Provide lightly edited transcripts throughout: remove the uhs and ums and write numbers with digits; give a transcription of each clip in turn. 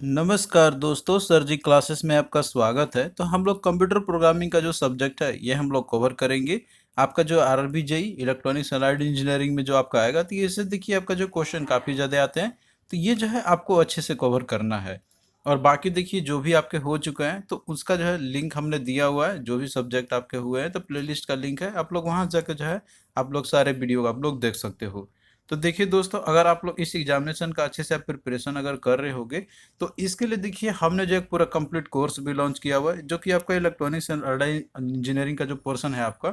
नमस्कार दोस्तों, सर जी क्लासेस में आपका स्वागत है। तो हम लोग कंप्यूटर प्रोग्रामिंग का जो सब्जेक्ट है ये हम लोग कवर करेंगे। आपका जो RRB JE electronics and engineering में जो आपका आएगा, तो ये से देखिए आपका जो क्वेश्चन काफ़ी ज़्यादा आते हैं। तो ये जो है आपको अच्छे से कवर करना है। और बाकी देखिए जो भी आपके हो चुके हैं तो उसका जो है लिंक हमने दिया हुआ है। जो भी सब्जेक्ट आपके हुए हैं तो प्लेलिस्ट का लिंक है, आप लोग वहाँ जाकर जो है आप लोग सारे वीडियो आप लोग देख सकते हो। तो देखिए दोस्तों, अगर आप लोग इस एग्जामिनेशन का अच्छे से आप प्रिपरेशन अगर कर रहे होगे तो इसके लिए देखिए हमने जो एक पूरा कंप्लीट कोर्स भी लॉन्च किया हुआ है, जो कि आपका इलेक्ट्रॉनिक्स एंड इंजीनियरिंग का जो पोर्शन है आपका।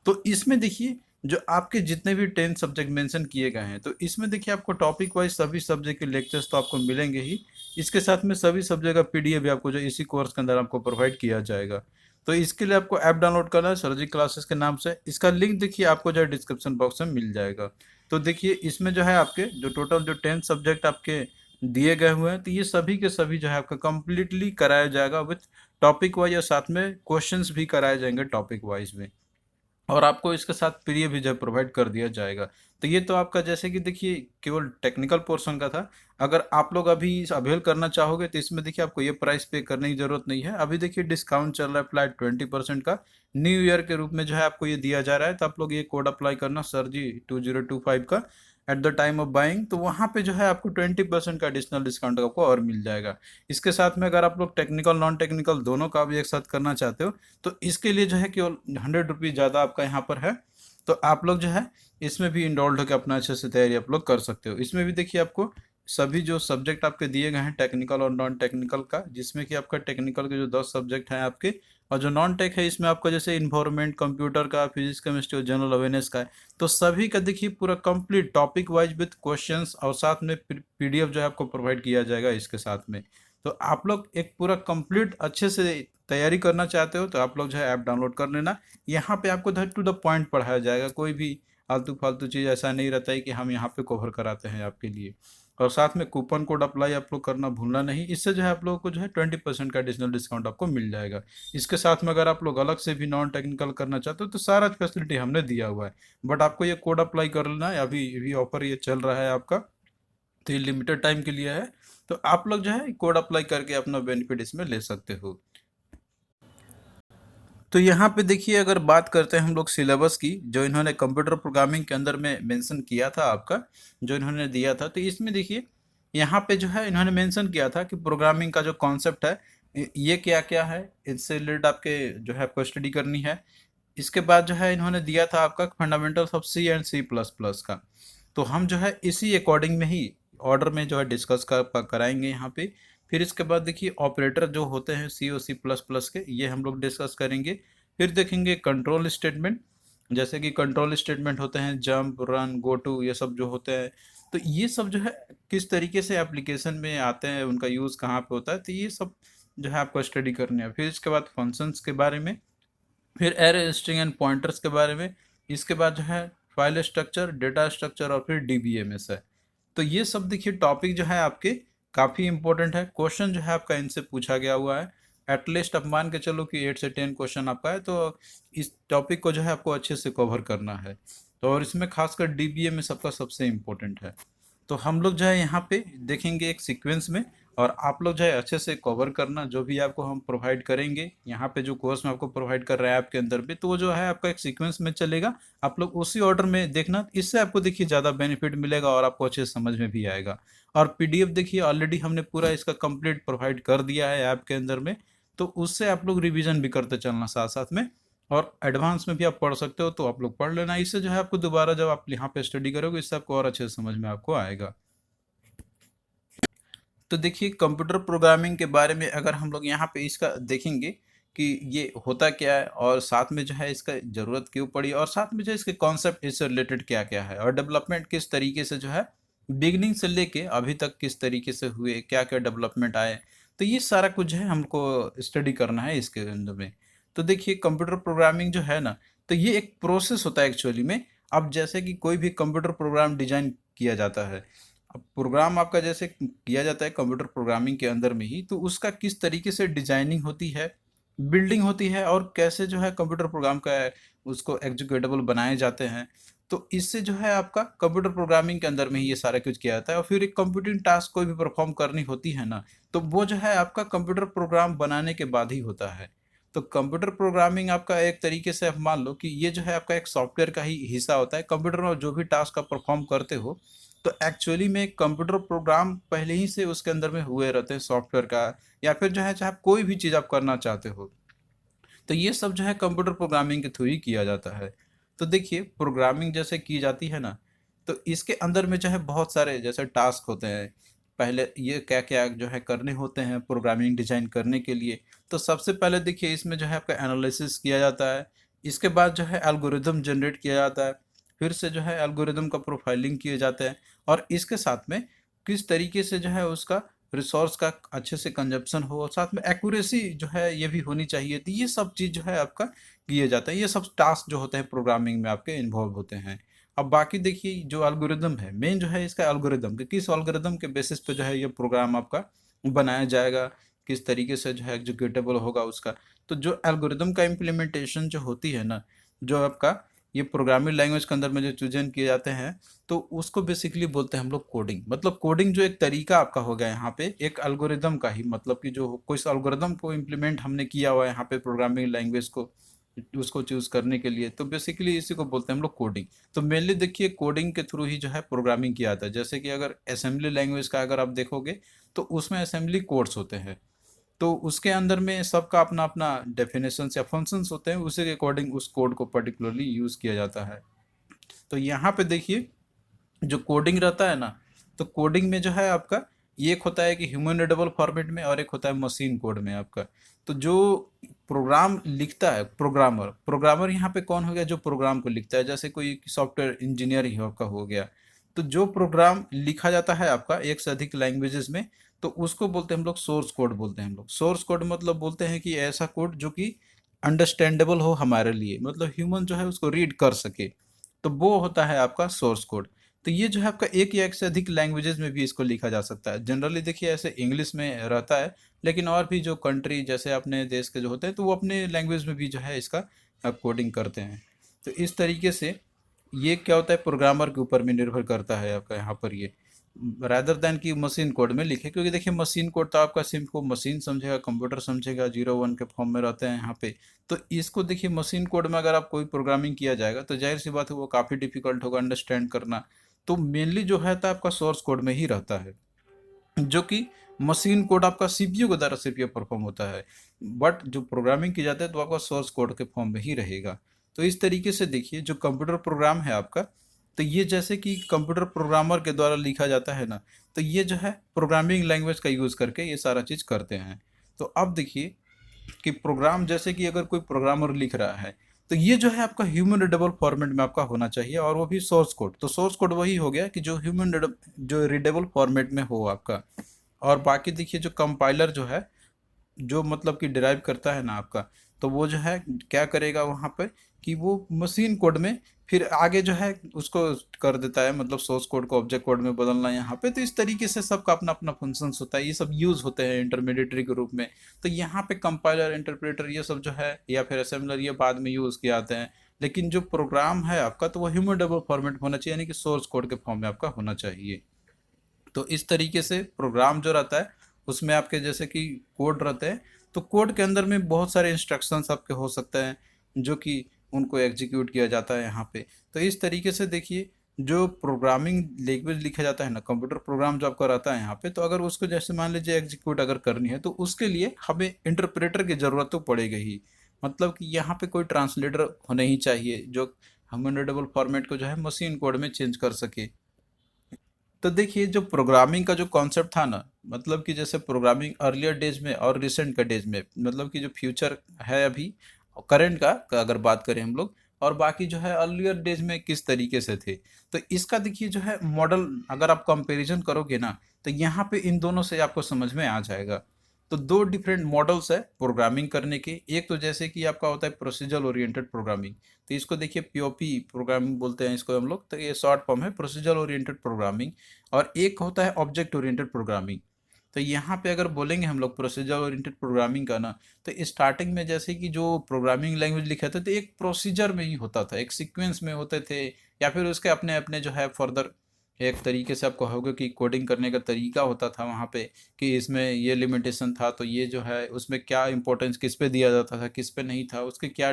तो इसमें देखिए जो आपके जितने भी 10 सब्जेक्ट मेंशन किए गए हैं, तो इसमें देखिए आपको टॉपिक वाइज सभी सब्जेक्ट के लेक्चर्स तो आपको मिलेंगे ही। इसके साथ में सभी सब्जेक्ट का पीडीएफ भी आपको जो इसी कोर्स के अंदर आपको प्रोवाइड किया जाएगा। तो इसके लिए आपको ऐप डाउनलोड करना है सर जी क्लासेस के नाम से। इसका लिंक देखिए आपको जो है डिस्क्रिप्शन बॉक्स में मिल जाएगा। तो देखिए इसमें जो है आपके जो टोटल जो 10 सब्जेक्ट आपके दिए गए हुए हैं, तो ये सभी के सभी जो है आपका कंप्लीटली कराया जाएगा विथ टॉपिक वाइज, और साथ में क्वेश्चंस भी कराए जाएंगे टॉपिक वाइज में। और आपको इसके साथ पीडीएफ भी जो प्रोवाइड कर दिया जाएगा। तो ये तो आपका जैसे कि देखिए केवल टेक्निकल पोर्शन का था। अगर आप लोग अभी अवेल करना चाहोगे तो इसमें देखिए आपको ये प्राइस पे करने की जरूरत नहीं है। अभी देखिए डिस्काउंट चल रहा है फ्लैट 20% का। न्यू ईयर के रूप में जो है आपको ये दिया जा रहा है, तो आप लोग ये कोड अप्लाई करना सर जी 2025 का at the time of buying. तो वहाँ पे जो है आपको 20% का एडिशनल डिस्काउंट आपको और मिल जाएगा। इसके साथ में अगर आप लोग टेक्निकल नॉन टेक्निकल दोनों का भी एक साथ करना चाहते हो तो इसके लिए जो है केवल 100 रुपीज़ ज़्यादा आपका यहाँ पर है। तो आप लोग जो है इसमें भी इनरोल्ड होकर अपना अच्छे से तैयारी आप लोग कर सकते हो। इसमें भी देखिए आपको सभी जो सब्जेक्ट आपके दिए गए हैं टेक्निकल और नॉन टेक्निकल का, जिसमें कि आपका टेक्निकल के जो 10 सब्जेक्ट हैं आपके, और जो नॉन टेक है इसमें आपका जैसे इन्वायरमेंट, कंप्यूटर का, फिजिक्स, केमिस्ट्री और जनरल अवेयरनेस का है। तो सभी का देखिए पूरा complete topic wise with questions, और साथ में पीडीएफ जो है आपको प्रोवाइड किया जाएगा इसके साथ में। तो आप लोग एक पूरा कंप्लीट अच्छे से तैयारी करना चाहते हो तो आप लोग जो है ऐप डाउनलोड कर लेना। यहाँ पे आपको टू द पॉइंट पढ़ाया जाएगा, कोई भी आलतू फालतू चीज़ ऐसा नहीं रहता है कि हम यहाँ पे कवर कराते हैं आपके लिए। और साथ में कूपन कोड अप्लाई आप लोग करना भूलना नहीं, इससे जो है आप लोगों को जो है 20% का एडिशनल डिस्काउंट आपको मिल जाएगा। इसके साथ में अगर आप लोग अलग से भी नॉन टेक्निकल करना चाहते हो तो सारा फैसिलिटी हमने दिया हुआ है। बट आपको ये कोड अप्लाई कर लेना है, अभी ऑफर ये चल रहा है आपका, तो ये लिमिटेड टाइम के लिए है। तो आप लोग जो है कोड अप्लाई करके अपना बेनिफिट इसमें ले सकते हो। तो यहाँ पे देखिए अगर बात करते हैं हम लोग सिलेबस की, जो इन्होंने कंप्यूटर प्रोग्रामिंग के अंदर में मेंशन किया था आपका, जो इन्होंने दिया था, तो इसमें देखिए यहाँ पे जो है इन्होंने मेंशन किया था कि प्रोग्रामिंग का जो कॉन्सेप्ट है ये क्या क्या है, इससे रिलेटेड आपके जो है आपको स्टडी करनी है। इसके बाद जो है इन्होंने दिया था आपका fundamentals of C and C plus plus का। तो हम जो है इसी अकॉर्डिंग में ही ऑर्डर में जो है डिस्कस कराएंगे यहाँ पे। फिर इसके बाद देखिए ऑपरेटर जो होते हैं सी और सी प्लस प्लस के, ये हम लोग डिस्कस करेंगे। फिर देखेंगे कंट्रोल स्टेटमेंट, जैसे कि कंट्रोल स्टेटमेंट होते हैं जंप, रन, गो टू, ये सब जो होते हैं। तो ये सब जो है किस तरीके से एप्लीकेशन में आते हैं, उनका यूज़ कहाँ पे होता है, तो ये सब जो है आपको स्टडी करने हैं। फिर इसके बाद फंक्शंस के बारे में, फिर एरे, स्ट्रिंग एंड पॉइंटर्स के बारे में। इसके बाद जो है फाइल स्ट्रक्चर, डेटा स्ट्रक्चर और फिर डीबीएमएस है। तो ये सब देखिए टॉपिक जो है आपके काफ़ी इंपॉर्टेंट है। क्वेश्चन जो है आपका इनसे पूछा गया हुआ है। एटलीस्ट आप मान के चलो कि 8 से 10 क्वेश्चन आपका है, तो इस टॉपिक को जो है आपको अच्छे से कवर करना है। तो और इसमें खासकर डीबीएमएस सबका सबसे इम्पोर्टेंट है। तो हम लोग जो है यहाँ पे देखेंगे एक सीक्वेंस में, और आप लोग जो है अच्छे से कवर करना जो भी आपको हम प्रोवाइड करेंगे यहाँ पे, जो कोर्स में आपको प्रोवाइड कर रहा है आपके अंदर भी, तो वो जो है आपका एक सीक्वेंस में चलेगा। आप लोग उसी ऑर्डर में देखना, इससे आपको देखिए ज़्यादा बेनिफिट मिलेगा और आपको अच्छे से समझ में भी आएगा। और पीडीएफ देखिए ऑलरेडी हमने पूरा इसका कंप्लीट प्रोवाइड कर दिया है ऐप के अंदर में। तो उससे आप लोग रिवीजन भी करते चलना साथ साथ में, और एडवांस में भी आप पढ़ सकते हो तो आप लोग पढ़ लेना। इससे जो है आपको दोबारा जब आप यहाँ पे स्टडी करोगे इससे आपको और अच्छे से समझ में आपको आएगा। तो देखिए कंप्यूटर प्रोग्रामिंग के बारे में अगर हम लोग यहाँ पे इसका देखेंगे कि ये होता क्या है, और साथ में जो है इसका ज़रूरत क्यों पड़ी, और साथ में जो है इसके कॉन्सेप्ट इससे रिलेटेड क्या क्या है, और डेवलपमेंट किस तरीके से जो है बिगनिंग से लेके अभी तक किस तरीके से हुए, क्या क्या डेवलपमेंट आए। तो ये सारा कुछ जो है हमको स्टडी करना है इसके अंदर में। तो देखिए कंप्यूटर प्रोग्रामिंग जो है ना, तो ये एक प्रोसेस होता है एक्चुअली में। अब जैसे कि कोई भी कंप्यूटर प्रोग्राम डिजाइन किया जाता है, अब प्रोग्राम आपका जैसे किया जाता है कंप्यूटर प्रोग्रामिंग के अंदर में ही, तो उसका किस तरीके से डिजाइनिंग होती है, बिल्डिंग होती है, और कैसे जो है कंप्यूटर प्रोग्राम का उसको एग्जीक्यूटेबल बनाए जाते हैं। तो इससे जो है आपका कंप्यूटर प्रोग्रामिंग के अंदर में ही ये सारा कुछ किया जाता है। और फिर एक कंप्यूटिंग टास्क कोई भी परफॉर्म करनी होती है ना, तो वो जो है आपका कंप्यूटर प्रोग्राम बनाने के बाद ही होता है। तो कंप्यूटर प्रोग्रामिंग आपका एक तरीके से आप मान लो कि ये जो है आपका एक सॉफ्टवेयर का ही हिस्सा होता है। कंप्यूटर में जो भी टास्क आप परफॉर्म करते हो, तो एक्चुअली में कंप्यूटर प्रोग्राम पहले ही से उसके अंदर में हुए रहते हैं सॉफ्टवेयर का, या फिर जो है चाहे कोई भी चीज़ आप करना चाहते हो, तो ये सब जो है कंप्यूटर प्रोग्रामिंग के थ्रू ही किया जाता है। तो देखिए प्रोग्रामिंग जैसे की जाती है ना, तो इसके अंदर में जो है बहुत सारे जैसे टास्क होते हैं। पहले ये क्या क्या जो है करने होते हैं प्रोग्रामिंग डिजाइन करने के लिए। तो सबसे पहले देखिए इसमें जो है आपका एनालिसिस किया जाता है। इसके बाद जो है एल्गोरिदम जनरेट किया जाता है। फिर से जो है एल्गोरिदम का प्रोफाइलिंग किए जाते हैं। और इसके साथ में किस तरीके से जो है उसका रिसोर्स का अच्छे से कंजप्शन हो, और साथ में एक्यूरेसी जो है ये भी होनी चाहिए। तो ये सब चीज़ जो है आपका किए जाता है। ये सब टास्क जो होते हैं प्रोग्रामिंग में आपके इन्वॉल्व होते हैं। अब बाकी देखिए जो एल्गोरिदम है, मेन जो है इसका एल्गोरिदम कि किस एल्गोरिदम के बेसिस पे जो है ये प्रोग्राम आपका बनाया जाएगा, किस तरीके से जो है एग्जीक्यूटेबल होगा उसका। तो जो एल्गोरिदम का इम्प्लीमेंटेशन जो होती है ना, जो आपका ये प्रोग्रामिंग लैंग्वेज के अंदर में जो चूजन किए जाते हैं, तो उसको बेसिकली बोलते हैं हम लोग कोडिंग। मतलब कोडिंग जो एक तरीका आपका हो गया यहाँ पे एक एल्गोरिदम का ही, मतलब कि जो कोई एल्गोरिदम को इम्प्लीमेंट हमने किया हुआ है यहाँ पे प्रोग्रामिंग लैंग्वेज को, उसको चूज करने के लिए, तो बेसिकली इसी को बोलते हैं हम लोग कोडिंग। तो मेनली देखिए कोडिंग के थ्रू ही जो है प्रोग्रामिंग किया जाता है। जैसे कि अगर असेंबली लैंग्वेज का अगर आप देखोगे, तो उसमें असेंबली कोड्स होते हैं। तो उसके अंदर में सबका अपना अपना डेफिनेशंस या फंक्शंस होते हैं, उसी के अकॉर्डिंग उस कोड को पर्टिकुलरली यूज किया जाता है। तो यहाँ पे देखिए जो कोडिंग रहता है ना, तो कोडिंग में जो है आपका एक होता है कि ह्यूमन रीडेबल फॉर्मेट में, और एक होता है मशीन कोड में आपका। तो जो प्रोग्राम लिखता है प्रोग्रामर, प्रोग्रामर यहाँ पे कौन हो गया, जो प्रोग्राम को लिखता है। जैसे कोई सॉफ्टवेयर इंजीनियर ही आपका हो गया। तो जो प्रोग्राम लिखा जाता है आपका एक से अधिक लैंग्वेजेस में, तो उसको बोलते हैं हम लोग सोर्स कोड बोलते हैं हम लोग। सोर्स कोड मतलब बोलते हैं कि ऐसा कोड जो कि अंडरस्टैंडेबल हो हमारे लिए, मतलब ह्यूमन जो है उसको रीड कर सके, तो वो होता है आपका सोर्स कोड। तो ये जो है आपका एक या एक से अधिक लैंग्वेजेस में भी इसको लिखा जा सकता है। जनरली देखिए ऐसे इंग्लिश में रहता है, लेकिन और भी जो कंट्री जैसे अपने देश के जो होते हैं, तो वो अपने लैंग्वेज में भी जो है इसका कोडिंग करते हैं। तो इस तरीके से ये क्या होता है प्रोग्रामर के ऊपर में निर्भर करता है आपका यहाँ पर ये, रादर देन कि मशीन कोड में लिखे। क्योंकि देखिए मशीन कोड तो आपका सिर्फ को मशीन समझेगा, कंप्यूटर समझेगा, 0 1 के फॉर्म में रहते हैं यहाँ पे। तो इसको देखिए मशीन कोड में अगर आप कोई प्रोग्रामिंग किया जाएगा, तो जाहिर सी बात है वो काफ़ी डिफिकल्ट होगा अंडरस्टैंड करना। तो मेनली जो है तो आपका सोर्स कोड में ही रहता है, जो कि मशीन कोड आपका सीपीयू के द्वारा सीपीयू परफॉर्म होता है। बट जो प्रोग्रामिंग की जाता है तो आपका सोर्स कोड के फॉर्म में ही रहेगा। तो इस तरीके से देखिए जो कंप्यूटर प्रोग्राम है आपका, तो ये जैसे कि कंप्यूटर प्रोग्रामर के द्वारा लिखा जाता है ना, तो ये जो है प्रोग्रामिंग लैंग्वेज का यूज़ करके ये सारा चीज़ करते हैं। तो अब देखिए कि प्रोग्राम जैसे कि अगर कोई प्रोग्रामर लिख रहा है, तो ये जो है आपका ह्यूमन रीडेबल फॉर्मेट में आपका होना चाहिए, और वो भी सोर्स कोड। तो सोर्स कोड वही हो गया कि जो जो रीडेबल फॉर्मेट में हो आपका। और बाकी देखिए जो कंपाइलर जो है, जो मतलब कि डिराइव करता है ना आपका, तो वो जो है क्या करेगा वहाँ पे कि वो मशीन कोड में फिर आगे जो है उसको कर देता है, मतलब सोर्स कोड को ऑब्जेक्ट कोड में बदलना यहाँ पे। तो इस तरीके से सबका अपना अपना फंक्शंस होता है, ये सब यूज़ होते हैं इंटरमीडिएटरी के रूप में। तो यहाँ पे कंपाइलर इंटरप्रेटर ये सब जो है या फिर असेंबलर ये बाद में यूज़ किए जाते हैं। लेकिन जो प्रोग्राम है आपका, तो वो ह्यूमन डेबल फॉर्मेट होना चाहिए, यानी कि सोर्स कोड के फॉर्म में आपका होना चाहिए। तो इस तरीके से प्रोग्राम जो रहता है उसमें आपके जैसे कि कोड रहते हैं, तो कोड के अंदर में बहुत सारे इंस्ट्रक्शंस आपके हो सकते हैं, जो कि उनको एग्जीक्यूट किया जाता है यहाँ पे। तो इस तरीके से देखिए जो प्रोग्रामिंग लैंग्वेज लिखा जाता है ना, कंप्यूटर प्रोग्राम जो आपका रहता है यहाँ पे, तो अगर उसको जैसे मान लीजिए एग्जीक्यूट अगर करनी है, तो उसके लिए हमें इंटरप्रेटर की ज़रूरत तो पड़ेगी ही। मतलब कि यहाँ पे कोई ट्रांसलेटर होने ही चाहिए जो ह्यूमन रीडेबल फॉर्मेट को जो है मशीन कोड में चेंज कर सके। तो देखिए जो प्रोग्रामिंग का जो कॉन्सेप्ट था ना, मतलब कि जैसे प्रोग्रामिंग अर्लियर डेज में और रिसेंट का डेज में, मतलब कि जो फ्यूचर है अभी करंट का अगर बात करें हम लोग, और बाकी जो है अर्लियर डेज में किस तरीके से थे, तो इसका देखिए जो है मॉडल अगर आप कंपैरिजन करोगे ना, तो यहाँ पे इन दोनों से आपको समझ में आ जाएगा। तो दो डिफरेंट मॉडल्स है प्रोग्रामिंग करने के। एक तो जैसे कि आपका होता है प्रोसीजर ओरिएंटेड प्रोग्रामिंग, तो इसको देखिए पीओपी प्रोग्रामिंग बोलते हैं इसको हम लोग, तो ये शॉर्ट फॉर्म है प्रोसीजर ओरिएंटेड प्रोग्रामिंग। और एक होता है ऑब्जेक्ट ओरिएंटेड प्रोग्रामिंग। तो यहाँ पे अगर बोलेंगे हम लोग प्रोसीजर ओरिएंटेड प्रोग्रामिंग का ना, तो स्टार्टिंग में जैसे कि जो प्रोग्रामिंग लैंग्वेज लिखे थे तो एक प्रोसीजर में ही होता था, एक सीक्वेंस में होते थे, या फिर उसके अपने अपने जो है फर्दर एक तरीके से आपको होगा कि कोडिंग करने का तरीका होता था वहाँ पे, कि इसमें ये लिमिटेशन था तो ये जो है उसमें क्या इंपॉर्टेंस किस पे दिया जाता था, किस पे नहीं था, उसके क्या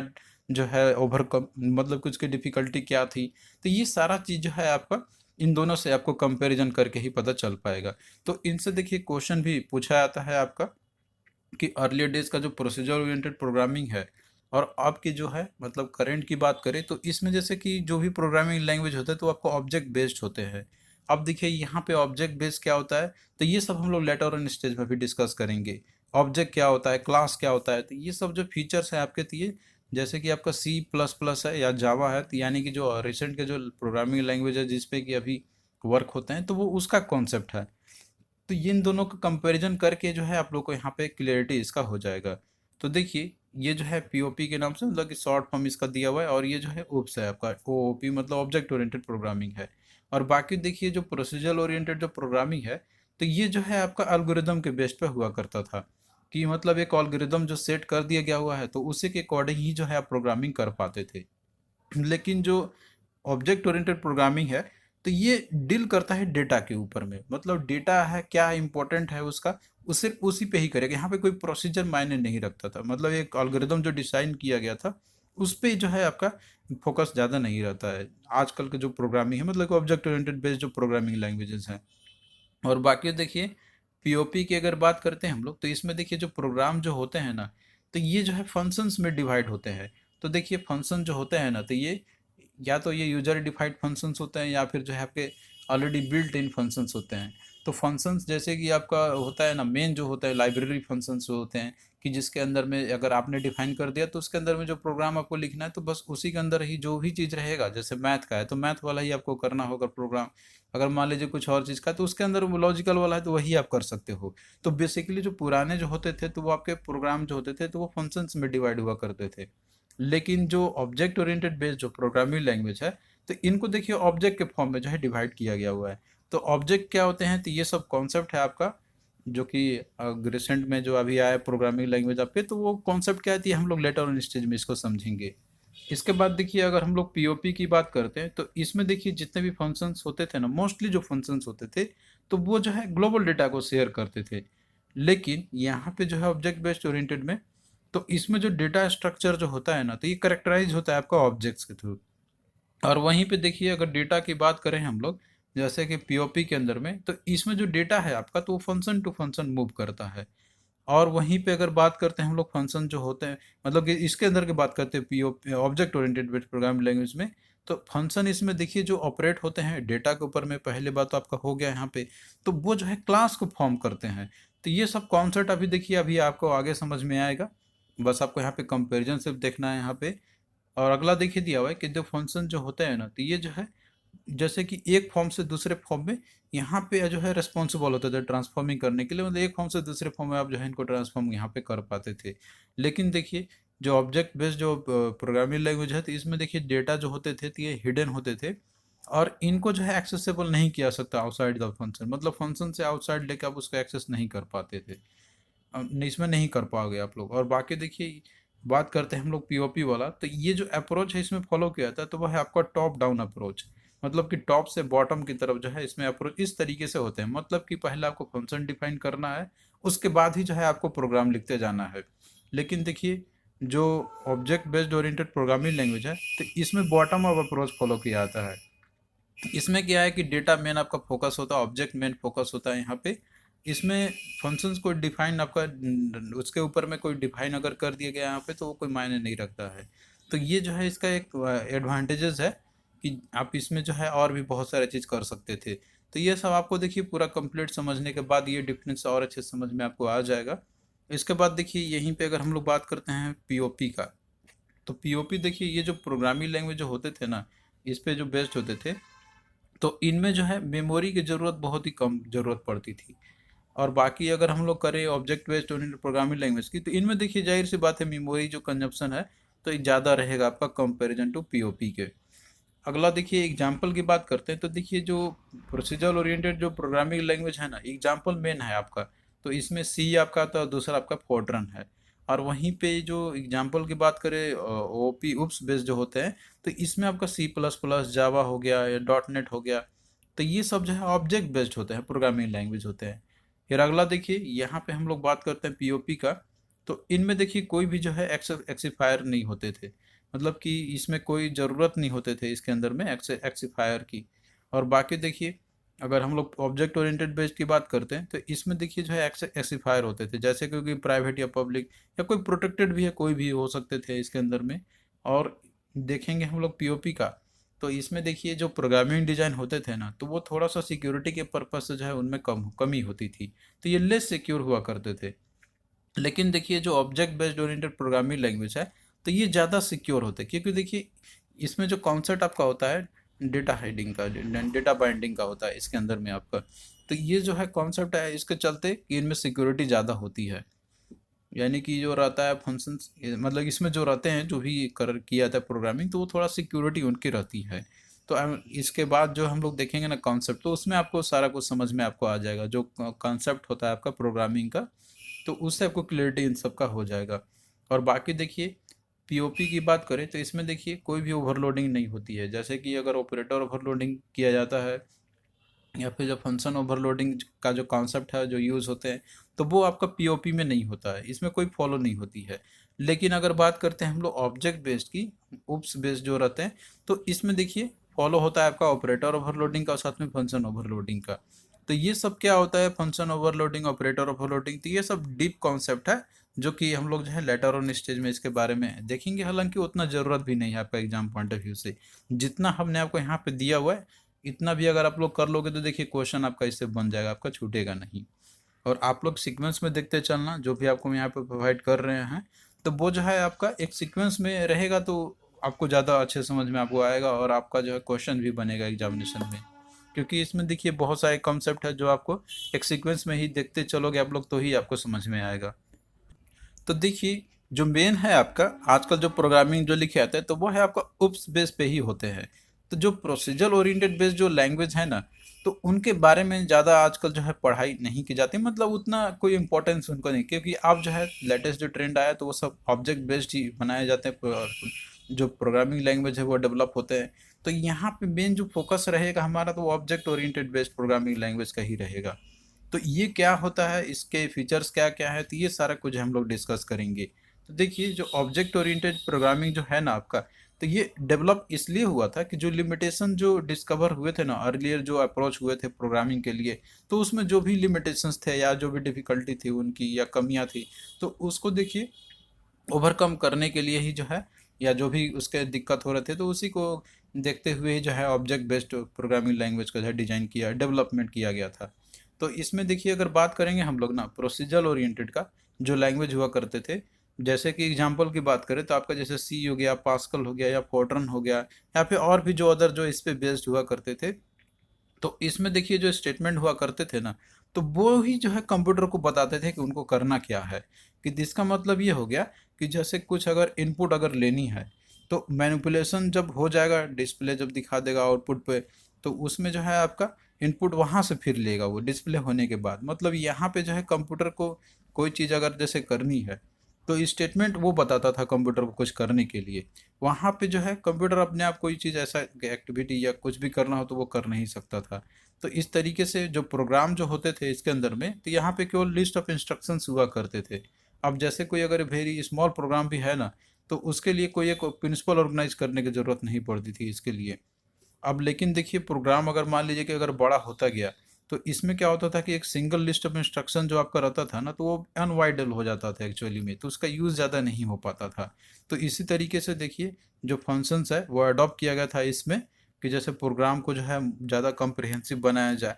जो है ओवरकम मतलब कुछ की डिफ़िकल्टी क्या थी। तो ये सारा चीज़ जो है आपका इन दोनों से आपको कंपैरिजन करके ही पता चल पाएगा। तो इनसे देखिए क्वेश्चन भी पूछा जाता है आपका कि अर्लियर डेज का जो प्रोसीजर ओरिएंटेड प्रोग्रामिंग है और अब की जो है मतलब करंट की बात करें तो इसमें जैसे कि जो भी प्रोग्रामिंग लैंग्वेज होता है तो आपको ऑब्जेक्ट बेस्ड होते हैं। अब देखिए यहाँ पे ऑब्जेक्ट बेस्ड क्या होता है, तो ये सब हम लोग लेटर ऑन स्टेज में भी डिस्कस करेंगे। ऑब्जेक्ट क्या होता है, क्लास क्या होता है, तो ये सब जो फीचर्स है आपके, तो ये जैसे कि आपका सी प्लस प्लस है या जावा है, तो यानी कि जो रिसेंट के जो प्रोग्रामिंग लैंग्वेज है जिसपे कि अभी वर्क होते हैं, तो वो उसका कॉन्सेप्ट है। तो ये इन दोनों का कंपैरिजन करके जो है आप लोग को यहाँ पे क्लियरिटी इसका हो जाएगा। तो देखिए ये जो है पीओपी के नाम से मतलब कि शॉर्ट फॉर्म इसका दिया हुआ है, और ये जो है ओप्स है आपका ओओपी मतलब ऑब्जेक्ट ओरिएंटेड प्रोग्रामिंग है। और बाकी देखिए जो प्रोसीजर ओरिएंटेड जो प्रोग्रामिंग है, तो ये जो है आपका एल्गोरिदम के बेस पे हुआ करता था, कि मतलब एक एल्गोरिदम जो सेट कर दिया गया हुआ है तो उसी के अकॉर्डिंग ही जो है आप प्रोग्रामिंग कर पाते थे। लेकिन जो ऑब्जेक्ट ओरिएंटेड प्रोग्रामिंग है, तो ये डील करता है डेटा के ऊपर में, मतलब डेटा है क्या इंपॉर्टेंट है उसका, उसे उसी पे ही करेगा। यहाँ पे कोई प्रोसीजर मायने नहीं रखता था, मतलब एक एल्गोरिदम जो डिजाइन किया गया था उस पे जो है आपका फोकस ज़्यादा नहीं रहता है आजकल के जो प्रोग्रामिंग है, मतलब ऑब्जेक्ट ओरिएंटेड बेस्ड जो प्रोग्रामिंग लैंग्वेजेस हैं। और बाकी देखिए पीओपी की अगर बात करते हैं हम लोग, तो इसमें देखिए जो प्रोग्राम जो होते हैं ना, तो ये जो है फंक्शंस में डिवाइड होते हैं। तो देखिए फंक्शन जो होते हैं ना, तो ये या तो ये यूजर डिफाइंड फंक्शंस होते हैं या फिर जो है आपके ऑलरेडी बिल्ट इन फंक्शंस होते हैं। तो फंक्शंस जैसे कि आपका होता है ना, मेन जो होता है लाइब्रेरी फंक्शंस जो होते हैं, कि जिसके अंदर में अगर आपने डिफाइन कर दिया तो उसके अंदर में जो प्रोग्राम आपको लिखना है तो बस उसी के अंदर ही जो भी चीज़ रहेगा, जैसे मैथ का है तो मैथ वाला ही आपको करना होगा प्रोग्राम। अगर मान लीजिए कुछ और चीज़ का, तो उसके अंदर वो लॉजिकल वाला है तो वही आप कर सकते हो। तो बेसिकली जो पुराने जो होते थे तो वो आपके प्रोग्राम जो होते थे तो वो फंक्शंस में डिवाइड हुआ करते थे। लेकिन जो ऑब्जेक्ट ओरिएंटेड बेस्ड जो प्रोग्रामिंग लैंग्वेज है, तो इनको देखिए ऑब्जेक्ट के फॉर्म में जो है डिवाइड किया गया हुआ है। तो ऑब्जेक्ट क्या होते हैं, तो ये सब कॉन्सेप्ट है आपका, जो कि रिसेंट में जो अभी आया प्रोग्रामिंग लैंग्वेज आपके, तो वो कॉन्सेप्ट क्या है, तो ये हम लोग लेटर ऑन स्टेज में इसको समझेंगे। इसके बाद देखिए अगर हम लोग पीओपी की बात करते हैं, तो इसमें देखिए जितने भी फंक्शंस होते थे ना, मोस्टली जो फंक्शंस होते थे तो वो जो है ग्लोबल डेटा को शेयर करते थे। लेकिन यहाँ पे जो है ऑब्जेक्ट बेस्ड ओरिएंटेड में, तो इसमें जो डेटा स्ट्रक्चर जो होता है ना, तो ये करेक्टराइज होता है आपका ऑब्जेक्ट्स के थ्रू। और वहीं पे देखिए अगर डेटा की बात करें हम लोग, जैसे कि पीओपी के अंदर में, तो इसमें जो डेटा है आपका तो वो फंक्शन टू फंक्शन मूव करता है। और वहीं पे अगर बात करते हैं हम लोग फंक्शन जो होते हैं, मतलब कि इसके अंदर की बात करते हैं PO object oriented based programming language में, तो फंक्शन इसमें देखिए जो ऑपरेट होते हैं डेटा के ऊपर में, पहले बात तो आपका हो गया यहाँ पे, तो वो जो है क्लास को फॉर्म करते हैं। तो ये सब कॉन्सेप्ट अभी देखिए अभी आपको आगे समझ में आएगा, बस आपको यहाँ पे कंपेरिजन सिर्फ देखना है यहाँ पे। और अगला देखिए दिया हुआ है कि जो फंक्शन जो होते हैं ना, तो ये जो है जैसे कि एक फॉर्म से दूसरे फॉर्म में यहाँ पे जो है रिस्पॉन्सिबल होते थे ट्रांसफॉर्मिंग करने के लिए, मतलब एक फॉर्म से दूसरे फॉर्म में आप जो है इनको ट्रांसफॉर्म यहाँ पे कर पाते थे। लेकिन देखिए जो ऑब्जेक्ट बेस्ड जो प्रोग्रामिंग लैंग्वेज है, तो इसमें देखिए डेटा जो होते थे तो ये हिडन होते थे, और इनको जो है एक्सेसिबल नहीं किया सकता आउटसाइड द फंक्शन, मतलब फंक्शन से आउटसाइड लेके आप उसको एक्सेस नहीं कर पाते थे। इसमें नहीं कर पाओगे आप लोग। और बाकी देखिए बात करते हैं हम लोग पीओपी वाला, तो ये जो अप्रोच है इसमें फॉलो किया जाता है तो वह है आपका टॉप डाउन अप्रोच, मतलब कि टॉप से बॉटम की तरफ जो है इसमें अप्रोच इस तरीके से होते हैं, मतलब कि पहले आपको फंक्शन डिफाइन करना है, उसके बाद ही जो है आपको प्रोग्राम लिखते जाना है। लेकिन देखिए जो object based oriented programming language है, तो इसमें बॉटम अप अप्रोच फॉलो किया जाता है। इसमें क्या है कि डेटा मेन आपका फोकस होता है, ऑब्जेक्ट मेन फोकस होता है यहाँ पे। इसमें फंक्शंस को डिफाइन आपका उसके ऊपर में कोई डिफाइन अगर कर दिया गया यहाँ पे तो वो कोई मायने नहीं रखता है। तो ये जो है इसका एक एडवांटेजेस है कि आप इसमें जो है और भी बहुत सारे चीज़ कर सकते थे। तो ये सब आपको देखिए पूरा कंप्लीट समझने के बाद ये डिफरेंस और अच्छे से समझ में आपको आ जाएगा। इसके बाद देखिए यहीं पे अगर हम लोग बात करते हैं पीओपी का, तो पीओपी देखिए ये जो प्रोग्रामिंग लैंग्वेज जो होते थे ना, इस पे जो बेस्ड होते थे, तो इनमें जो है मेमोरी की ज़रूरत बहुत ही कम ज़रूरत पड़ती थी। और बाकी अगर हम लोग करें object based oriented programming language की, तो इनमें देखिए जाहिर सी बात है मेमोरी जो कंजप्शन है तो ये ज़्यादा रहेगा आपका कंपैरिजन टू पीओपी के। अगला देखिए एग्जाम्पल की बात करते हैं, तो देखिए जो प्रोसीजर ओरिएंटेड जो प्रोग्रामिंग लैंग्वेज है ना, एग्जाम्पल मेन है आपका, तो इसमें सी आपका था, दूसरा आपका फोर्ट्रन है। और वहीं पे जो एग्जांपल की बात करें ओपी उप्स बेस्ड जो होते हैं, तो इसमें आपका सी प्लस प्लस जावा हो गया या डॉट नेट हो गया। तो ये सब जो है ऑब्जेक्ट बेस्ड होते हैं, प्रोग्रामिंग लैंग्वेज होते हैं। फिर अगला देखिए, यहाँ पे हम लोग बात करते हैं पीओपी का। तो इनमें देखिए कोई भी जो है एक्सिफायर नहीं होते थे, मतलब कि इसमें कोई ज़रूरत नहीं होते थे इसके अंदर में एक्सिफायर की। और बाकी देखिए, अगर हम लोग ऑब्जेक्ट ओरिएंटेड बेस्ड की बात करते हैं, तो इसमें देखिए जो है एक्सिफायर होते थे, जैसे क्योंकि प्राइवेट या पब्लिक या कोई प्रोटेक्टेड भी है, कोई भी हो सकते थे इसके अंदर में। और देखेंगे हम लोग पीओपी का, तो इसमें देखिए जो प्रोग्रामिंग डिजाइन होते थे ना, तो वो थोड़ा सा सिक्योरिटी के पर्पज से जो है उनमें कमी होती थी। तो ये लेस सिक्योर हुआ करते थे। लेकिन देखिए जो object based oriented programming language है, तो ये ज़्यादा सिक्योर होते हैं, क्योंकि देखिए इसमें जो कॉन्सेप्ट आपका होता है डेटा हाइडिंग का, डेटा बाइंडिंग का होता है इसके अंदर में आपका। तो ये जो है कॉन्सेप्ट है, इसके चलते कि इनमें सिक्योरिटी ज़्यादा होती है। यानी कि जो रहता है फंक्शंस, मतलब इसमें जो रहते हैं, जो भी कर किया जाता है प्रोग्रामिंग, तो वो थोड़ा सिक्योरिटी उनकी रहती है। तो इसके बाद जो हम लोग देखेंगे ना कॉन्सेप्ट, तो उसमें आपको सारा कुछ समझ में आपको आ जाएगा, जो कॉन्सेप्ट होता है आपका प्रोग्रामिंग का, तो उससे आपको क्लियरिटी इन सब का हो जाएगा। और बाकी देखिए, पीओपी की बात करें तो इसमें देखिए कोई भी ओवरलोडिंग नहीं होती है, जैसे कि अगर ऑपरेटर ओवरलोडिंग किया जाता है या फिर जो फंक्शन ओवरलोडिंग का जो कॉन्सेप्ट है जो यूज़ होते हैं, तो वो आपका पीओपी में नहीं होता है, इसमें कोई फॉलो नहीं होती है। लेकिन अगर बात करते हैं हम लोग ऑब्जेक्ट बेस्ड की, उप्स बेस्ड जो रहते हैं, तो इसमें देखिए फॉलो होता है आपका ऑपरेटर ओवरलोडिंग का और साथ में फंक्शन ओवरलोडिंग का। तो ये सब क्या होता है, फंक्शन ओवरलोडिंग, ऑपरेटर ओवरलोडिंग, तो ये सब डीप कॉन्सेप्ट है, जो कि हम लोग जो है लेटर ऑन स्टेज में इसके बारे में देखेंगे। हालांकि उतना ज़रूरत भी नहीं है आपका एग्जाम पॉइंट ऑफ व्यू से, जितना हमने आपको यहाँ पे दिया हुआ है, इतना भी अगर आप लोग कर लोगे तो देखिए क्वेश्चन आपका इससे बन जाएगा, आपका छूटेगा नहीं। और आप लोग सीक्वेंस में देखते चलना, जो भी आपको हम यहाँ पे प्रोवाइड कर रहे हैं, तो वो जो है आपका एक सीक्वेंस में रहेगा, तो आपको ज़्यादा अच्छे समझ में आपको आएगा और आपका जो है क्वेश्चन भी बनेगा एग्जामिनेशन में। क्योंकि इसमें देखिए बहुत सारे कॉन्सेप्ट है जो आपको एक सीक्वेंस में ही देखते चलोगे आप लोग, तो ही आपको समझ में आएगा। तो देखिए जो मेन है आपका आजकल जो प्रोग्रामिंग जो लिखे आते हैं, तो वो है आपका उप्स बेस पे ही होते हैं। तो जो प्रोसीजर ओरिएंटेड बेस्ड जो लैंग्वेज है ना, तो उनके बारे में ज़्यादा आजकल जो है पढ़ाई नहीं की जाती, मतलब उतना कोई इंपॉर्टेंस उनको नहीं, क्योंकि अब जो है लेटेस्ट जो ट्रेंड आया, तो वो सब ऑब्जेक्ट बेस्ड ही बनाए जाते हैं, जो प्रोग्रामिंग लैंग्वेज है वो डेवलप होते हैं। तो यहाँ पे मेन जो फोकस रहेगा हमारा, तो वो object oriented based programming language का ही रहेगा। तो ये क्या होता है, इसके फीचर्स क्या क्या है, तो ये सारा कुछ हम लोग डिस्कस करेंगे। तो देखिए जो ऑब्जेक्ट ओरिएंटेड प्रोग्रामिंग जो है ना आपका, तो ये डेवलप इसलिए हुआ था कि जो लिमिटेशन जो डिस्कवर हुए थे ना अर्लियर, जो अप्रोच हुए थे प्रोग्रामिंग के लिए, तो उसमें जो भी लिमिटेशंस थे या जो भी डिफ़िकल्टी थी उनकी या कमियां थी, तो उसको देखिए ओवरकम करने के लिए ही जो है, या जो भी उसके दिक्कत हो रहे थे, तो उसी को देखते हुए ही जो है ऑब्जेक्ट बेस्ड प्रोग्रामिंग लैंग्वेज का जो है डिजाइन किया, डेवलपमेंट किया गया था। तो इसमें देखिए अगर बात करेंगे हम लोग ना प्रोसीजरल ओरिएंटेड का, जो लैंग्वेज हुआ करते थे, जैसे कि एग्जांपल की बात करें तो आपका जैसे सी हो गया, पास्कल हो गया या फोर्ट्रन हो गया, या फिर और भी जो अदर जो इस पे बेस्ड हुआ करते थे, तो इसमें देखिए जो स्टेटमेंट हुआ करते थे ना, तो वो ही जो है कंप्यूटर को बताते थे कि उनको करना क्या है। कि जिसका मतलब ये हो गया कि जैसे कुछ अगर इनपुट अगर लेनी है, तो मैनिपुलेशन जब हो जाएगा, डिस्प्ले जब दिखा देगा आउटपुट पे, तो उसमें जो है आपका इनपुट वहाँ से फिर लेगा वो डिस्प्ले होने के बाद। मतलब यहाँ पे जो है कंप्यूटर को कोई चीज़ अगर जैसे करनी है, तो स्टेटमेंट वो बताता था कंप्यूटर को कुछ करने के लिए। वहाँ पे जो है कंप्यूटर अपने आप कोई चीज़ ऐसा एक्टिविटी या कुछ भी करना हो तो वो कर नहीं सकता था। तो इस तरीके से जो प्रोग्राम जो होते थे इसके अंदर में, तो यहाँ पे केवल लिस्ट ऑफ इंस्ट्रक्शंस हुआ करते थे। अब जैसे कोई अगर वेरी स्मॉल प्रोग्राम भी है ना, तो उसके लिए कोई एक प्रिंसिपल ऑर्गेनाइज करने की ज़रूरत नहीं पड़ती थी इसके लिए। अब लेकिन देखिए प्रोग्राम अगर मान लीजिए कि अगर बड़ा होता गया, तो इसमें क्या होता था कि एक सिंगल लिस्ट ऑफ इंस्ट्रक्शन जो आपका रहता था ना, तो वो अनवाइडल हो जाता था एक्चुअली में, तो उसका यूज़ ज़्यादा नहीं हो पाता था। तो इसी तरीके से देखिए जो फंक्शंस है वो अडॉप्ट किया गया था इसमें, कि जैसे प्रोग्राम को जो है ज़्यादा कम्प्रिहेंसिव बनाया जाए,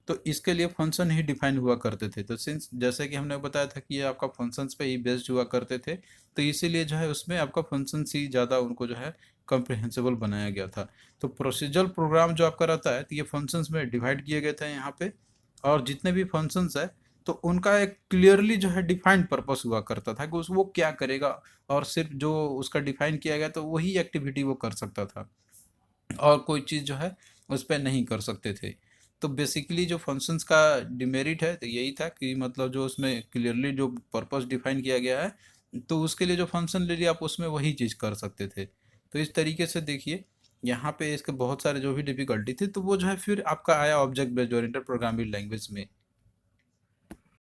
तो इसके लिए फंक्शन ही डिफाइन हुआ करते थे। तो सिंस जैसे कि हमने बताया था कि ये आपका फंक्शंस पे ही बेस्ड हुआ करते थे, तो इसीलिए जो है उसमें आपका फंक्शंस ही ज़्यादा उनको जो है कम्प्रिहेंसिबल बनाया गया था। तो प्रोसीजरल प्रोग्राम जो आपका रहता है, तो ये फंक्शंस में डिवाइड किए गए थे यहाँ पे। और जितने भी फंक्शंस है, तो उनका एक क्लियरली जो है डिफाइंड पर्पस हुआ करता था कि उस वो क्या करेगा, और सिर्फ जो उसका डिफाइन किया गया तो वही एक्टिविटी वो कर सकता था, और कोई चीज़ जो है उस पर नहीं कर सकते थे। तो बेसिकली जो फंक्शंस का डिमेरिट है तो यही था कि मतलब जो उसमें क्लियरली जो पर्पस डिफाइन किया गया है, तो उसके लिए जो फंक्शन ले लिया आप उसमें वही चीज़ कर सकते थे। तो इस तरीके से देखिए यहाँ पे इसके बहुत सारे जो भी डिफिकल्टी थी, तो वो जो है फिर आपका आया object based oriented programming language में।